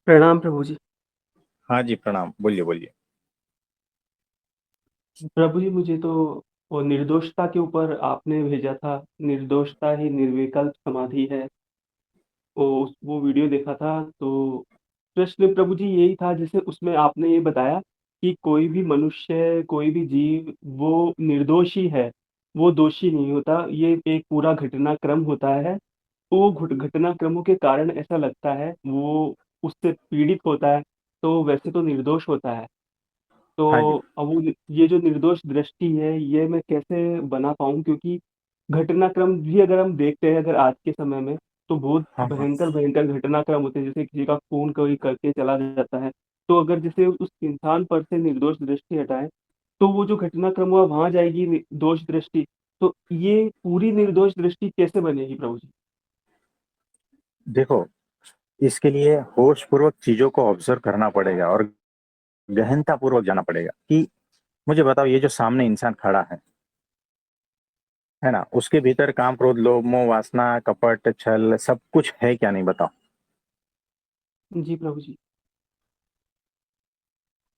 प्रणाम प्रभु जी। हाँ जी, प्रणाम। बोलिए बोलिए। प्रभु जी, मुझे तो वो निर्दोषता के ऊपर आपने भेजा था। निर्दोषता ही निर्विकल्प समाधि है। वो वीडियो देखा था तो प्रश्न प्रभु जी यही था, जैसे उसमें आपने ये बताया कि कोई भी मनुष्य, कोई भी जीव वो निर्दोष ही है। वो दोषी नहीं होता, ये एक पूरा घटनाक्रम होता है। वो घटनाक्रमों के कारण ऐसा लगता है, वो उससे पीड़ित होता है, तो वैसे तो निर्दोष होता है। हाँ जी। तो अब वो ये जो निर्दोष दृष्टि है, ये मैं कैसे बना पाऊं? क्योंकि घटनाक्रम भी अगर हम देखते हैं, अगर आज के समय में, तो बहुत हाँ हाँ। भयंकर भयंकर घटनाक्रम होते हैं। जैसे किसी का खून कोई करके चला जाता है, तो अगर जैसे उस इंसान पर से निर्दोष दृष्टि हटाए, तो वो जो घटनाक्रम हुआ वहां जाएगी दोष दृष्टि। तो ये पूरी निर्दोष दृष्टि कैसे बनेगी प्रभु जी? देखो, इसके लिए होश पूर्वक चीजों को ऑब्जर्व करना पड़ेगा और गहनता पूर्वक जाना पड़ेगा कि मुझे बताओ, ये जो सामने इंसान खड़ा है ना, उसके भीतर काम, क्रोध, लोभ, मोह, वासना, कपट, छल सब कुछ है क्या? नहीं, बताओ। जी प्रभु जी।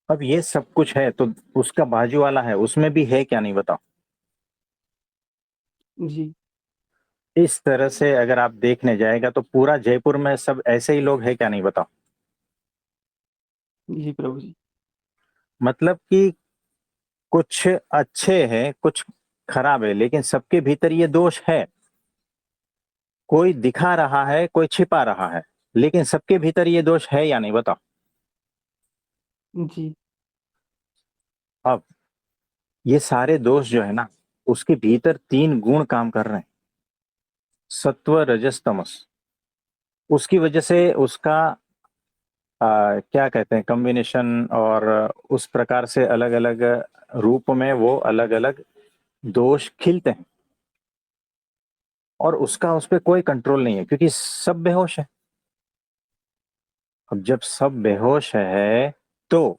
अब ये सब कुछ है तो उसका बाजू वाला है, उसमें भी है क्या? नहीं, बताओ। जी। इस तरह से अगर आप देखने जाएगा तो पूरा जयपुर में सब ऐसे ही लोग हैं क्या? नहीं, बताओ। जी प्रभु जी। मतलब कि कुछ अच्छे हैं, कुछ खराब है, लेकिन सबके भीतर ये दोष है। कोई दिखा रहा है, कोई छिपा रहा है, लेकिन सबके भीतर ये दोष है या नहीं, बताओ। जी। अब ये सारे दोष जो है ना, उसके भीतर तीन गुण काम कर रहे हैं: सत्व, रजस, तमस। उसकी वजह से उसका क्या कहते हैं, कॉम्बिनेशन, और उस प्रकार से अलग अलग रूप में वो अलग अलग दोष खिलते हैं। और उसका उस पर कोई कंट्रोल नहीं है, क्योंकि सब बेहोश है। अब जब सब बेहोश है तो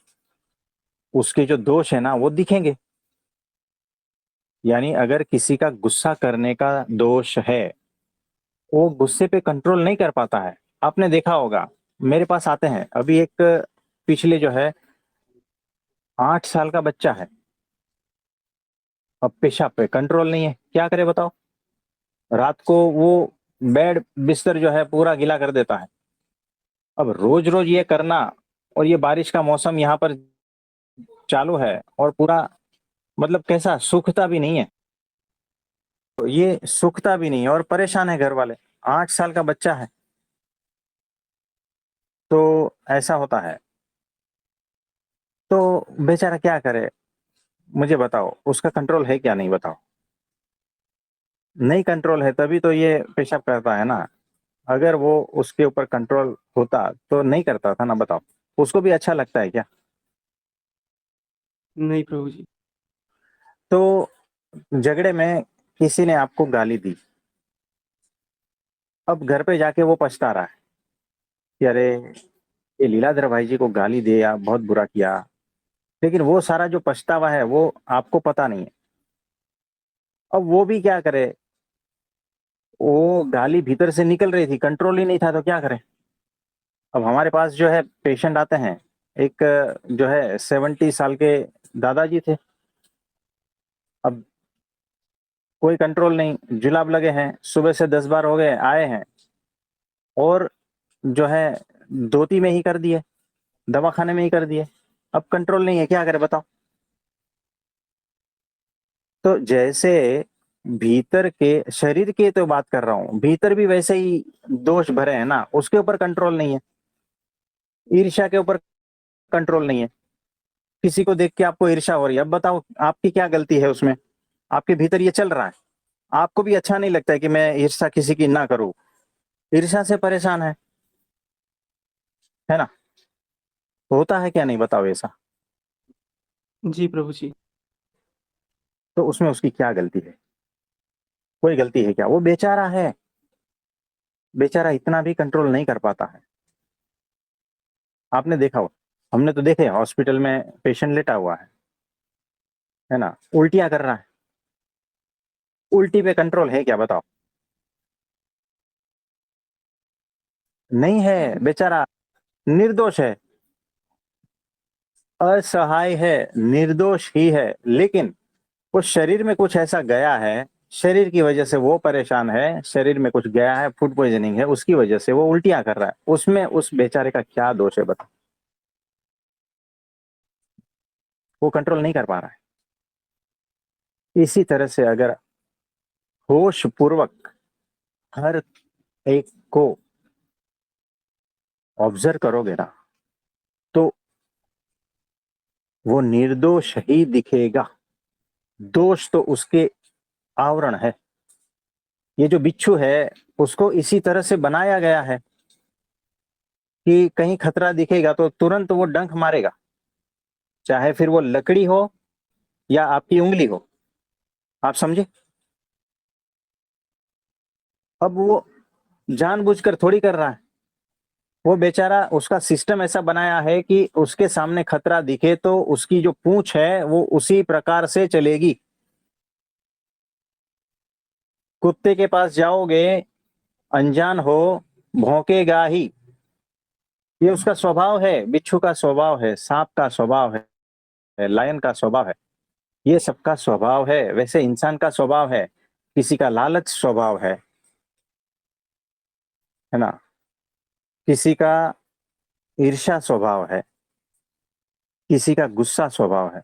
उसके जो दोष है ना वो दिखेंगे। यानी अगर किसी का गुस्सा करने का दोष है, वो गुस्से पे कंट्रोल नहीं कर पाता है। आपने देखा होगा, मेरे पास आते हैं अभी एक, पिछले जो है 8 साल का बच्चा है। अब पेशाब पे कंट्रोल नहीं है, क्या करे बताओ। रात को वो बेड बिस्तर जो है पूरा गीला कर देता है। अब रोज रोज ये करना, और ये बारिश का मौसम यहाँ पर चालू है, और पूरा मतलब कैसा, सूखता भी नहीं है। तो ये सूखता भी नहीं है और परेशान है घर वाले। 8 साल का बच्चा है। तो ऐसा होता है। तो बेचारा क्या करे, मुझे बताओ, उसका कंट्रोल है क्या? नहीं, बताओ। नहीं कंट्रोल है तभी तो ये पेशाब करता है ना। अगर वो उसके ऊपर कंट्रोल होता तो नहीं करता था ना, बताओ। उसको भी अच्छा लगता है क्या? नहीं प्रभु जी। तो झगड़े में किसी ने आपको गाली दी, अब घर पे जाके वो पछता रहा है कि अरे, ये लीलाधर भाई जी को गाली दिया, बहुत बुरा किया। लेकिन वो सारा जो पछतावा है वो आपको पता नहीं है। अब वो भी क्या करे, वो गाली भीतर से निकल रही थी, कंट्रोल ही नहीं था, तो क्या करे। अब हमारे पास जो है पेशेंट आते हैं, एक जो है 70 साल के दादाजी थे। अब कोई कंट्रोल नहीं, जुलाब लगे हैं, सुबह से 10 बार हो गए, आए हैं, और जो है धोती में ही कर दिए, दवाखाने में ही कर दिए। अब कंट्रोल नहीं है, क्या करे बताओ। तो जैसे भीतर के शरीर की तो बात कर रहा हूं, भीतर भी वैसे ही दोष भरे हैं ना, उसके ऊपर कंट्रोल नहीं है। ईर्ष्या के ऊपर कंट्रोल नहीं है। किसी को देख के आपको ईर्ष्या हो रही है, अब बताओ आपकी क्या गलती है उसमें? आपके भीतर ये चल रहा है। आपको भी अच्छा नहीं लगता है कि मैं ईर्ष्या किसी की ना करूं, ईर्ष्या से परेशान है ना। होता है क्या? नहीं, बताओ ऐसा। जी प्रभु जी। तो उसमें उसकी क्या गलती है? कोई गलती है क्या? वो बेचारा है। बेचारा इतना भी कंट्रोल नहीं कर पाता है। आपने देखा हो, हमने तो देखे हॉस्पिटल में पेशेंट लेटा हुआ है ना, उल्टियां कर रहा है। उल्टी पे कंट्रोल है क्या, बताओ? नहीं है बेचारा। निर्दोष है, असहाय है, निर्दोष ही है, लेकिन उस शरीर में कुछ ऐसा गया है, शरीर की वजह से वो परेशान है, शरीर में कुछ गया है, फूड पॉइजनिंग है, उसकी वजह से वो उल्टियां कर रहा है, उसमें उस बेचारे का क्या दोष है बता। वो कंट्रोल नहीं कर पा रहा है। इसी तरह से अगर होश पूर्वक हर एक को ऑब्जर्व करोगे ना, तो वो निर्दोष ही दिखेगा। दोष तो उसके आवरण है। ये जो बिच्छू है, उसको इसी तरह से बनाया गया है कि कहीं खतरा दिखेगा तो तुरंत वो डंक मारेगा, चाहे फिर वो लकड़ी हो या आपकी उंगली हो। आप समझे? अब वो जानबूझकर थोड़ी कर रहा है। वो बेचारा, उसका सिस्टम ऐसा बनाया है कि उसके सामने खतरा दिखे तो उसकी जो पूंछ है वो उसी प्रकार से चलेगी। कुत्ते के पास जाओगे, अनजान हो, भौंकेगा ही। ये उसका स्वभाव है, बिच्छू का स्वभाव है, सांप का स्वभाव है, लायन का स्वभाव है। ये सबका स्वभाव है। वैसे इंसान का स्वभाव है, किसी का लालच स्वभाव है ना, किसी का ईर्ष्या स्वभाव है, किसी का गुस्सा स्वभाव है।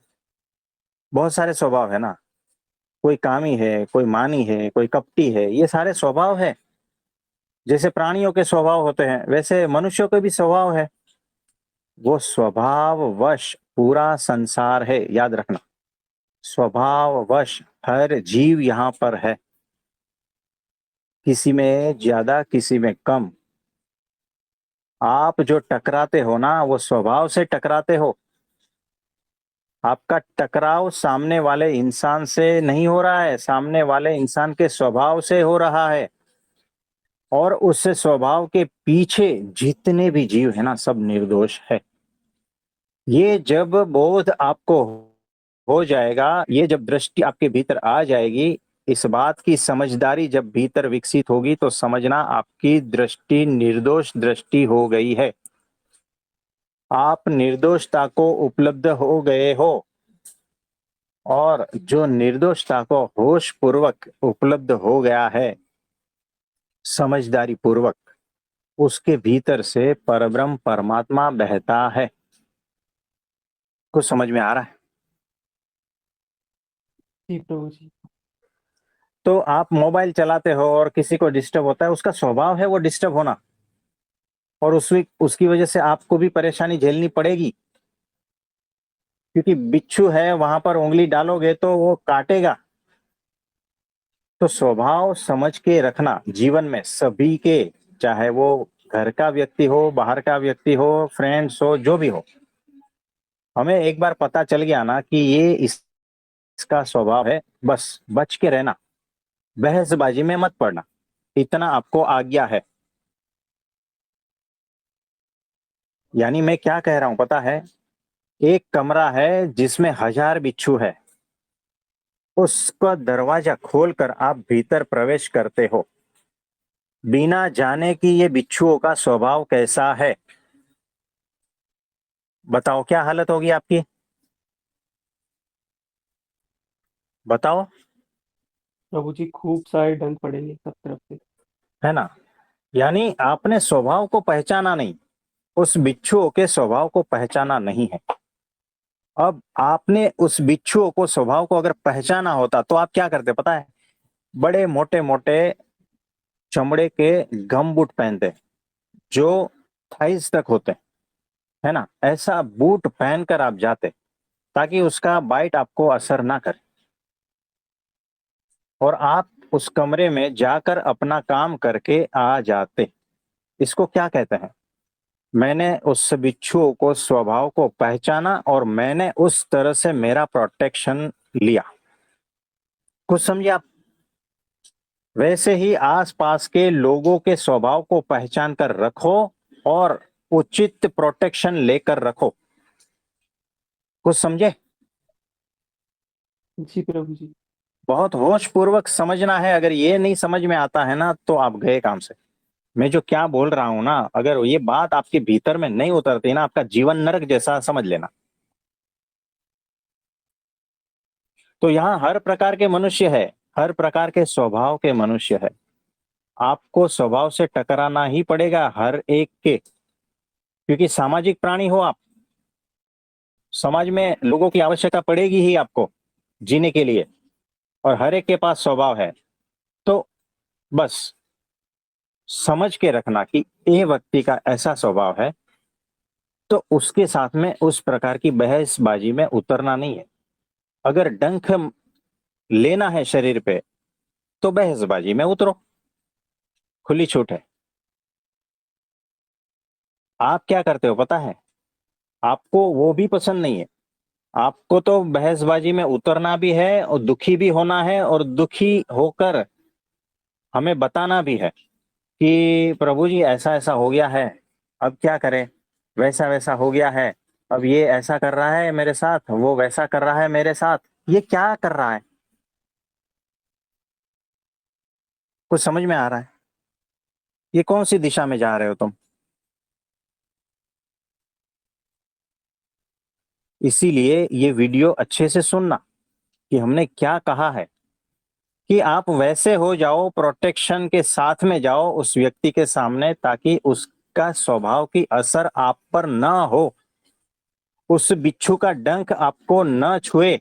बहुत सारे स्वभाव है ना। कोई कामी है, कोई मानी है, कोई कपटी है, ये सारे स्वभाव है। जैसे प्राणियों के स्वभाव होते हैं वैसे मनुष्यों के भी स्वभाव है। वो स्वभाववश पूरा संसार है, याद रखना। स्वभाववश हर जीव यहाँ पर है, किसी में ज्यादा किसी में कम। आप जो टकराते हो ना, वो स्वभाव से टकराते हो। आपका टकराव सामने वाले इंसान से नहीं हो रहा है, सामने वाले इंसान के स्वभाव से हो रहा है। और उस स्वभाव के पीछे जितने भी जीव है ना, सब निर्दोष है। ये जब बोध आपको हो जाएगा, ये जब दृष्टि आपके भीतर आ जाएगी, इस बात की समझदारी जब भीतर विकसित होगी, तो समझना आपकी दृष्टि निर्दोष दृष्टि हो गई है। आप निर्दोषता को उपलब्ध हो गए हो। और जो निर्दोषता को होश पूर्वक उपलब्ध हो गया है, समझदारी पूर्वक, उसके भीतर से परब्रह्म परमात्मा बहता है। कुछ समझ में आ रहा है? जी प्रभु जी। तो आप मोबाइल चलाते हो और किसी को डिस्टर्ब होता है, उसका स्वभाव है वो डिस्टर्ब होना, और उसकी वजह से आपको भी परेशानी झेलनी पड़ेगी। क्योंकि बिच्छू है, वहां पर उंगली डालोगे तो वो काटेगा। तो स्वभाव समझ के रखना जीवन में सभी के, चाहे वो घर का व्यक्ति हो, बाहर का व्यक्ति हो, फ्रेंड्स हो, जो भी हो। हमें एक बार पता चल गया ना कि ये इसका स्वभाव है, बस बच के रहना, बहसबाजी में मत पड़ना, इतना आपको आज्ञा है। यानी मैं क्या कह रहा हूं पता है? एक कमरा है जिसमें 1000 बिच्छू है, उसका दरवाजा खोलकर आप भीतर प्रवेश करते हो, बिना जाने कि ये बिच्छुओं का स्वभाव कैसा है। बताओ क्या हालत होगी आपकी? बताओ। प्रभु जी खूब सारे डंक पड़ेंगे सब तरफ से। है ना? यानी आपने स्वभाव को पहचाना नहीं, उस बिच्छुओं के स्वभाव को पहचाना नहीं है। अब आपने उस बिच्छुओं को, स्वभाव को अगर पहचाना होता तो आप क्या करते पता है? बड़े मोटे मोटे चमड़े के गम बूट पहनते, जो थाइस तक होते, है ना, ऐसा बूट पहनकर आप जाते, ताकि उसका बाइट आपको असर ना करे, और आप उस कमरे में जाकर अपना काम करके आ जाते। इसको क्या कहते हैं? मैंने उस बिच्छुओं को, स्वभाव को पहचाना, और मैंने उस तरह से मेरा प्रोटेक्शन लिया। कुछ समझे आप? वैसे ही आसपास के लोगों के स्वभाव को पहचान कर रखो, और उचित प्रोटेक्शन लेकर रखो। कुछ समझे? जी प्रभु जी। बहुत होश पूर्वक समझना है। अगर ये नहीं समझ में आता है ना, तो आप गए काम से। मैं जो क्या बोल रहा हूं ना, अगर ये बात आपके भीतर में नहीं उतरती ना, आपका जीवन नरक जैसा समझ लेना। तो यहाँ हर प्रकार के मनुष्य है, हर प्रकार के स्वभाव के मनुष्य है। आपको स्वभाव से टकराना ही पड़ेगा हर एक के, क्योंकि सामाजिक प्राणी हो आप। समाज में लोगों की आवश्यकता पड़ेगी ही आपको जीने के लिए, और हर एक के पास स्वभाव है। तो बस समझ के रखना कि ये व्यक्ति का ऐसा स्वभाव है, तो उसके साथ में उस प्रकार की बहसबाजी में उतरना नहीं है। अगर डंक लेना है शरीर पे, तो बहसबाजी में उतरो, खुली छूट है। आप क्या करते हो पता है? आपको वो भी पसंद नहीं है। आपको तो बहसबाजी में उतरना भी है और दुखी भी होना है, और दुखी होकर हमें बताना भी है कि प्रभु जी ऐसा ऐसा हो गया है, अब क्या करें, वैसा वैसा हो गया है, अब ये ऐसा कर रहा है मेरे साथ, वो वैसा कर रहा है मेरे साथ। ये क्या कर रहा है? कुछ समझ में आ रहा है? ये कौन सी दिशा में जा रहे हो तुम? इसीलिए ये वीडियो अच्छे से सुनना कि हमने क्या कहा है, कि आप वैसे हो जाओ, प्रोटेक्शन के साथ में जाओ उस व्यक्ति के सामने, ताकि उसका स्वभाव की असर आप पर ना हो, उस बिच्छू का डंक आपको न छुए।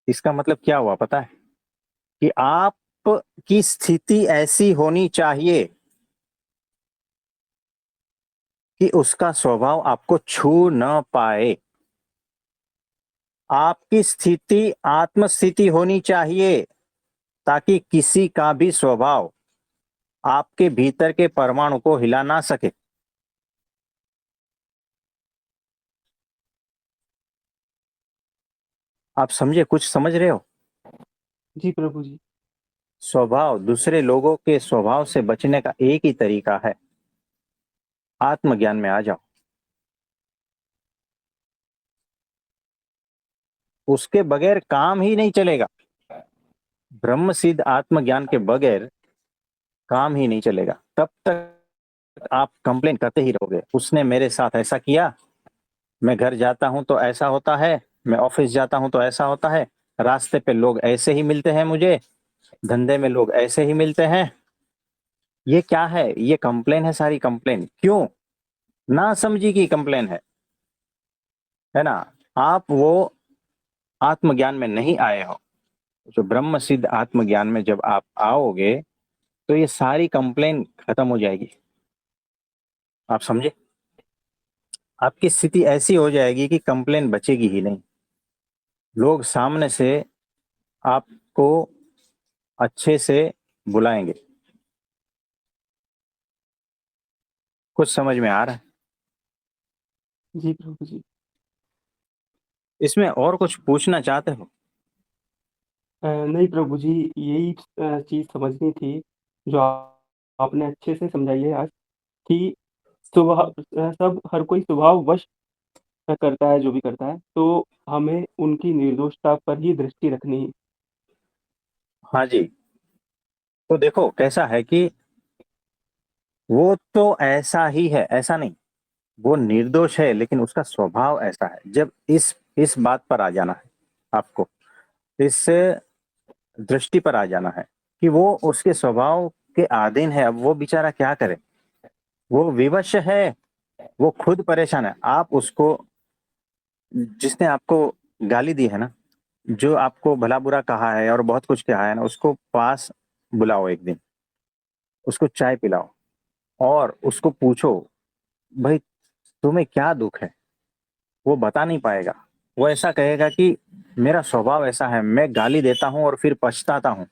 इसका मतलब क्या हुआ पता है? कि आप की स्थिति ऐसी होनी चाहिए कि उसका स्वभाव आपको छू न पाए। आपकी स्थिति आत्मस्थिति होनी चाहिए, ताकि किसी का भी स्वभाव आपके भीतर के परमाणु को हिला ना सके। आप समझे? कुछ समझ रहे हो? जी प्रभु जी। स्वभाव, दूसरे लोगों के स्वभाव से बचने का एक ही तरीका है, आत्मज्ञान में आ जाओ। उसके बगैर काम ही नहीं चलेगा। ब्रह्म सिद्ध आत्मज्ञान के बगैर काम ही नहीं चलेगा। तब तक आप कंप्लेन करते ही रहोगे, उसने मेरे साथ ऐसा किया, मैं घर जाता हूं तो ऐसा होता है, मैं ऑफिस जाता हूं तो ऐसा होता है, रास्ते पे लोग ऐसे ही मिलते हैं मुझे, धंधे में लोग ऐसे ही मिलते हैं। ये क्या है? ये कंप्लेन है, सारी कंप्लेन। क्यों? ना समझी की कंप्लेन है ना? आप वो आत्मज्ञान में नहीं आए हो। जो ब्रह्म सिद्ध आत्मज्ञान में जब आप आओगे, तो ये सारी कंप्लेन खत्म हो जाएगी। आप समझे? आपकी स्थिति ऐसी हो जाएगी कि कंप्लेन बचेगी ही नहीं। लोग सामने से आपको अच्छे से बुलाएंगे। कुछ समझ में आ रहा है? जी प्रभु जी। इसमें और कुछ पूछना चाहते हो? नहीं प्रभु जी, यही चीज समझनी थी जो आपने अच्छे से समझाई है आज, कि स्वभाव सब हर कोई स्वभाव वश करता है जो भी करता है, तो हमें उनकी निर्दोषता पर ही दृष्टि रखनी है। हाँ जी। तो देखो कैसा है कि वो तो ऐसा ही है, ऐसा नहीं, वो निर्दोष है, लेकिन उसका स्वभाव ऐसा है। जब इस बात पर आ जाना है आपको, इस दृष्टि पर आ जाना है कि वो उसके स्वभाव के अधीन है। अब वो बेचारा क्या करे? वो विवश है, वो खुद परेशान है। आप उसको, जिसने आपको गाली दी है ना, जो आपको भला बुरा कहा है और बहुत कुछ कहा है ना, उसको पास बुलाओ एक दिन, उसको चाय पिलाओ और उसको पूछो, भाई तुम्हें क्या दुख है? वो बता नहीं पाएगा। वो ऐसा कहेगा कि मेरा स्वभाव ऐसा है, मैं गाली देता हूं और फिर पछताता हूं,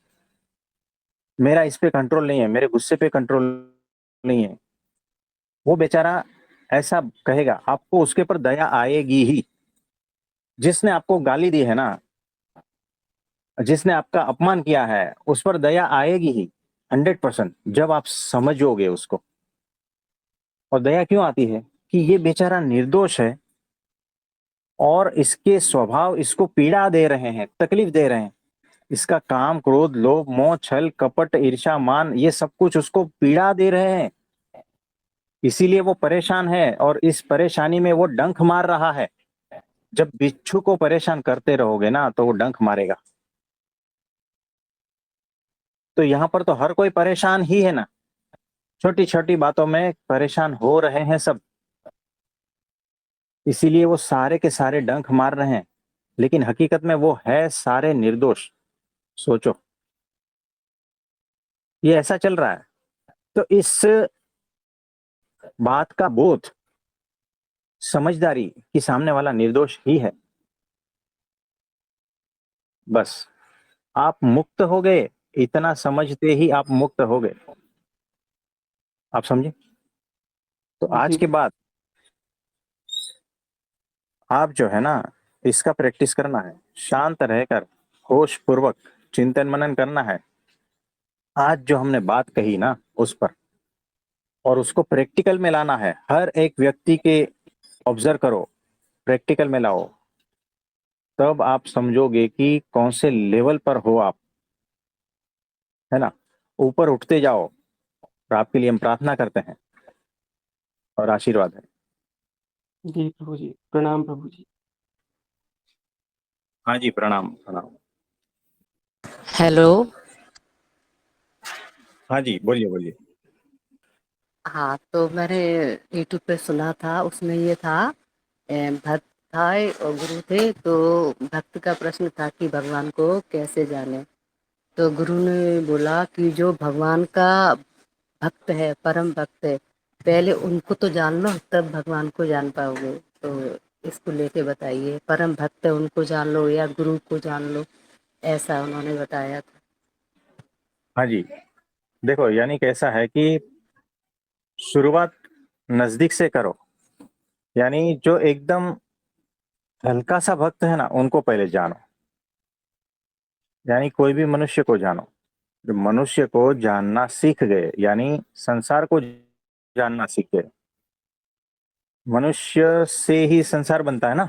मेरा इस पे कंट्रोल नहीं है, मेरे गुस्से पे कंट्रोल नहीं है। वो बेचारा ऐसा कहेगा। आपको उसके पर दया आएगी ही। जिसने आपको गाली दी है ना, जिसने आपका अपमान किया है, उस पर दया आएगी ही 100%, जब आप समझोगे उसको। और दया क्यों आती है? कि ये बेचारा निर्दोष है, और इसके स्वभाव इसको पीड़ा दे रहे हैं, तकलीफ दे रहे हैं, इसका काम, क्रोध, लोभ, मोह, छल, कपट, ईर्ष्या, मान, ये सब कुछ उसको पीड़ा दे रहे हैं। इसीलिए वो परेशान है और इस परेशानी में वो डंक मार रहा है। जब बिच्छू को परेशान करते रहोगे ना तो वो डंक मारेगा। तो यहाँ पर तो हर कोई परेशान ही है ना, छोटी छोटी बातों में परेशान हो रहे हैं सब। इसीलिए वो सारे के सारे डंक मार रहे हैं, लेकिन हकीकत में वो है सारे निर्दोष। सोचो, ये ऐसा चल रहा है। तो इस बात का बोध, समझदारी कि सामने वाला निर्दोष ही है, बस आप मुक्त हो गए। इतना समझते ही आप मुक्त हो गए। आप समझे? तो आज जी के बाद आप जो है ना, इसका प्रैक्टिस करना है, शांत रहकर होश पूर्वक चिंतन मनन करना है। आज जो हमने बात कही ना उस पर, और उसको प्रैक्टिकल में लाना है। हर एक व्यक्ति के ऑब्जर्व करो, प्रैक्टिकल में लाओ, तब आप समझोगे कि कौन से लेवल पर हो आप, है ना। ऊपर उठते जाओ। और आपके लिए हम प्रार्थना करते हैं और आशीर्वाद है। जी प्रभु जी, प्रणाम प्रभु जी। हाँ जी, प्रणाम प्रणाम। हेलो। हाँ जी, बोलिए बोलिए। हाँ, तो मैंने यूट्यूब पे सुना था, उसमें ये था, भक्त था और गुरु थे। तो भक्त का प्रश्न था कि भगवान को कैसे जाने। तो गुरु ने बोला कि जो भगवान का भक्त है, परम भक्त है, पहले उनको तो जान लो, तब भगवान को जान पाओगे। तो इसको लेके बताइए, परम भक्त है उनको जान लो या गुरु को जान लो, ऐसा उन्होंने बताया था। हाँ जी, देखो, यानी कैसा है कि शुरुआत नजदीक से करो। यानी जो एकदम हल्का सा भक्त है ना, उनको पहले जानो। यानी कोई भी मनुष्य को जानो। जो मनुष्य को जानना सीख गए, यानी संसार को जानना सीख गए। मनुष्य से ही संसार बनता है ना।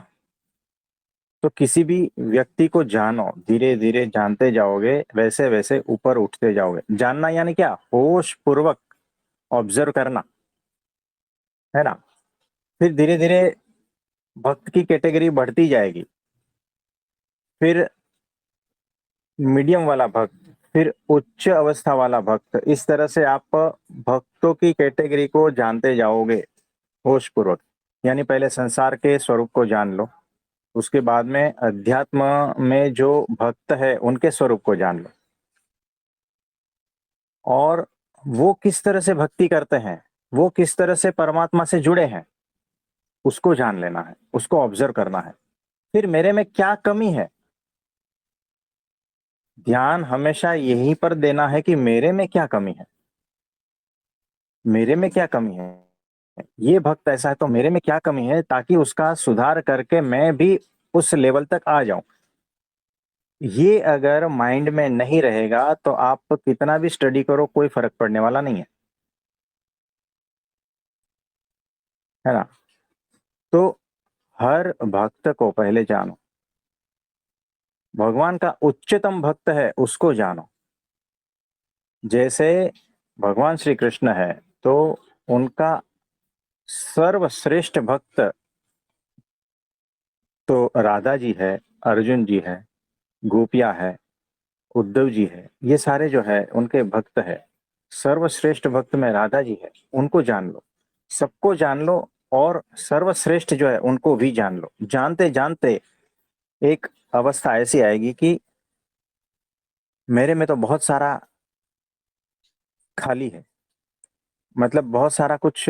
तो किसी भी व्यक्ति को जानो, धीरे धीरे जानते जाओगे, वैसे वैसे ऊपर उठते जाओगे। जानना यानी क्या? होश पूर्वक ऑब्जर्व करना, है ना। फिर धीरे धीरे भक्त की कैटेगरी बढ़ती जाएगी। फिर मीडियम वाला भक्त, फिर उच्च अवस्था वाला भक्त। इस तरह से आप भक्तों की कैटेगरी को जानते जाओगे होश पूर्वक। यानी पहले संसार के स्वरूप को जान लो, उसके बाद में अध्यात्म में जो भक्त है उनके स्वरूप को जान लो, और वो किस तरह से भक्ति करते हैं, वो किस तरह से परमात्मा से जुड़े हैं, उसको जान लेना है, उसको ऑब्जर्व करना है। फिर मेरे में क्या कमी है, ध्यान हमेशा यहीं पर देना है कि मेरे में क्या कमी है, मेरे में क्या कमी है। ये भक्त ऐसा है तो मेरे में क्या कमी है, ताकि उसका सुधार करके मैं भी उस लेवल तक आ जाऊं। ये अगर माइंड में नहीं रहेगा तो आप कितना भी स्टडी करो, कोई फर्क पड़ने वाला नहीं है, है ना। तो हर भक्त को पहले जानो। भगवान का उच्चतम भक्त है उसको जानो। जैसे भगवान श्री कृष्ण है, तो उनका सर्वश्रेष्ठ भक्त तो राधा जी है, अर्जुन जी है, गोपियां है, उद्धव जी है। ये सारे जो है उनके भक्त है। सर्वश्रेष्ठ भक्त में राधा जी है, उनको जान लो। सबको जान लो, और सर्वश्रेष्ठ जो है उनको भी जान लो। जानते जानते एक अवस्था ऐसी आएगी कि मेरे में तो बहुत सारा खाली है, मतलब बहुत सारा कुछ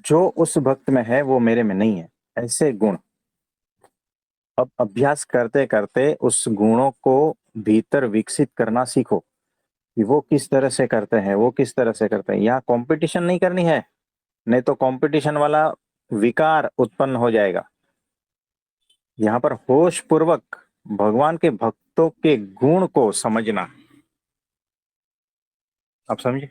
जो उस भक्त में है वो मेरे में नहीं है, ऐसे गुण। अब अभ्यास करते करते उस गुणों को भीतर विकसित करना सीखो कि वो किस तरह से करते हैं, वो किस तरह से करते हैं। यहाँ कंपटीशन नहीं करनी है, नहीं तो कंपटीशन वाला विकार उत्पन्न हो जाएगा। यहाँ पर होश पूर्वक भगवान के भक्तों के गुण को समझना। आप समझे?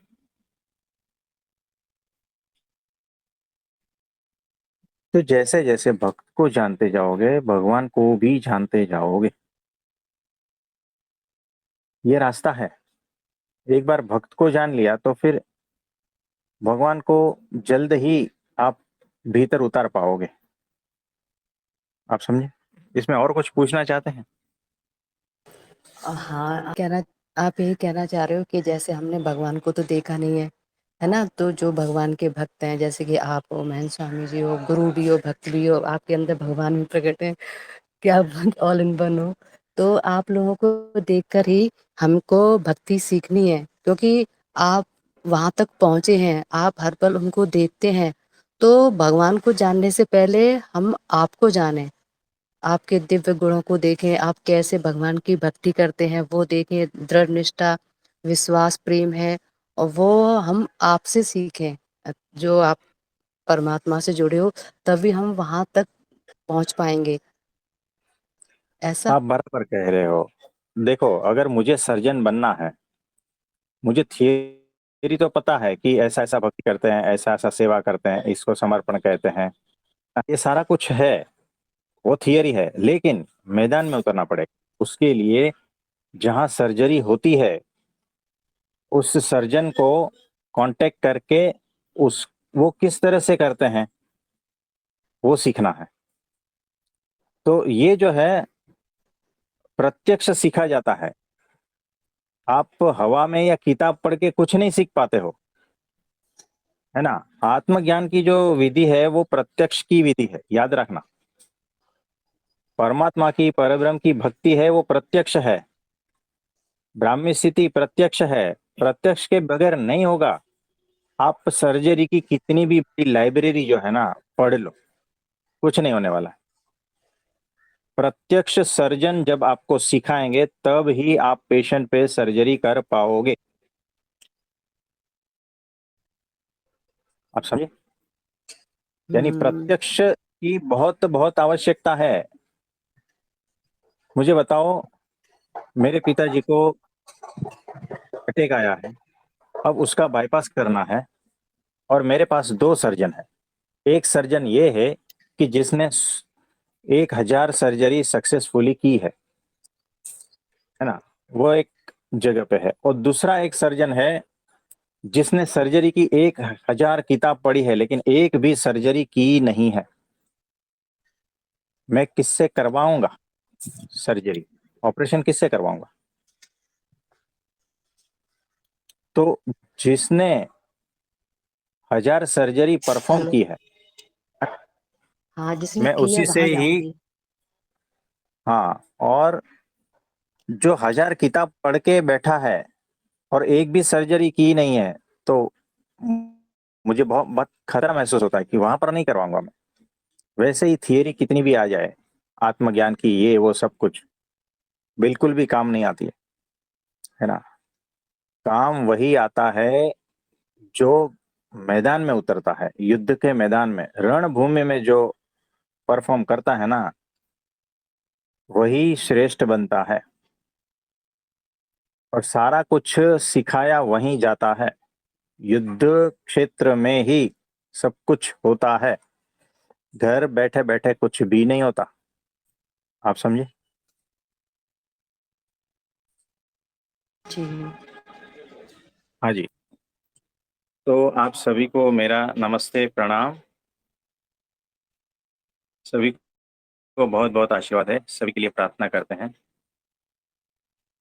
तो जैसे जैसे भक्त को जानते जाओगे भगवान को भी जानते जाओगे, ये रास्ता है। एक बार भक्त को जान लिया तो फिर भगवान को जल्द ही आप भीतर उतार पाओगे। आप समझे? इसमें और कुछ पूछना चाहते हैं? हाँ, कहना आप यही कहना चाह रहे हो कि जैसे हमने भगवान को तो देखा नहीं है ना, तो जो भगवान के भक्त हैं, जैसे कि आप हो, महेंद्र स्वामी जी हो, गुरु भी हो, भक्त भी हो, आपके अंदर भगवान भी प्रकट है कि आप ऑल इन वन हो। तो आप लोगों को देखकर ही हमको भक्ति सीखनी है, क्योंकि आप वहां तक पहुंचे हैं, आप हर पल उनको देखते हैं। तो भगवान को जानने से पहले हम आपको जानें, आपके दिव्य गुणों को देखें, आप कैसे भगवान की भक्ति करते हैं वो देखें, दृढ़ निष्ठा, विश्वास, प्रेम है, और वो हम आपसे सीखें। जो आप परमात्मा से जुड़े हो, तभी हम वहां तक पहुंच पाएंगे। ऐसा। आप बराबर कह रहे हो। देखो, अगर मुझे सर्जन बनना है, मुझे थियरी तो पता है कि ऐसा ऐसा भक्ति करते हैं, ऐसा ऐसा सेवा करते हैं, इसको समर्पण कहते हैं, ये सारा कुछ है, वो थियरी है। लेकिन मैदान में उतरना पड़ेगा। उसके लिए जहां सर्जरी होती है उस सर्जन को कांटेक्ट करके उस वो किस तरह से करते हैं वो सीखना है। तो ये जो है प्रत्यक्ष सीखा जाता है। आप हवा में या किताब पढ़ के कुछ नहीं सीख पाते हो, है ना। आत्मज्ञान की जो विधि है वो प्रत्यक्ष की विधि है, याद रखना। परमात्मा की, परब्रह्म की भक्ति है वो प्रत्यक्ष है। ब्राह्मी स्थिति प्रत्यक्ष है, प्रत्यक्ष के बगैर नहीं होगा। आप सर्जरी की कितनी भी बड़ी लाइब्रेरी जो है ना पढ़ लो, कुछ नहीं होने वाला है। प्रत्यक्ष सर्जन जब आपको सिखाएंगे तब ही आप पेशेंट पे सर्जरी कर पाओगे। आप समझे? यानी हम्म। प्रत्यक्ष की बहुत बहुत आवश्यकता है। मुझे बताओ, मेरे पिताजी को अटैक आया है, अब उसका बाईपास करना है, और मेरे पास दो सर्जन है। एक सर्जन ये है कि जिसने 1,000 सर्जरी सक्सेसफुली की है ना, वो एक जगह पे है। और दूसरा एक सर्जन है जिसने सर्जरी की 1,000 किताब पढ़ी है लेकिन एक भी सर्जरी की नहीं है। मैं किससे करवाऊंगा सर्जरी? ऑपरेशन किससे करवाऊंगा? तो जिसने 1,000 सर्जरी परफॉर्म हेलो। की है, हाँ, जिसने मैं किया उसी से वहां ही, जाऊंगी। हाँ, और जो 1,000 किताब पढ़ के बैठा है और एक भी सर्जरी की नहीं है, तो मुझे बहुत बहुत खतरा महसूस होता है कि वहां पर नहीं करवाऊंगा मैं। वैसे ही थियरी कितनी भी आ जाए, आत्मज्ञान की ये वो सब कुछ बिल्कुल भी काम नहीं आती है ना। काम वही आता है जो मैदान में उतरता है, युद्ध के मैदान में, रणभूमि में जो परफॉर्म करता है ना, वही श्रेष्ठ बनता है। और सारा कुछ सिखाया वहीं जाता है, युद्ध क्षेत्र में ही सब कुछ होता है। घर बैठे बैठे कुछ भी नहीं होता। आप समझे? जी। हाँ जी। तो आप सभी को मेरा नमस्ते, प्रणाम। सभी को बहुत बहुत आशीर्वाद है, सभी के लिए प्रार्थना करते हैं।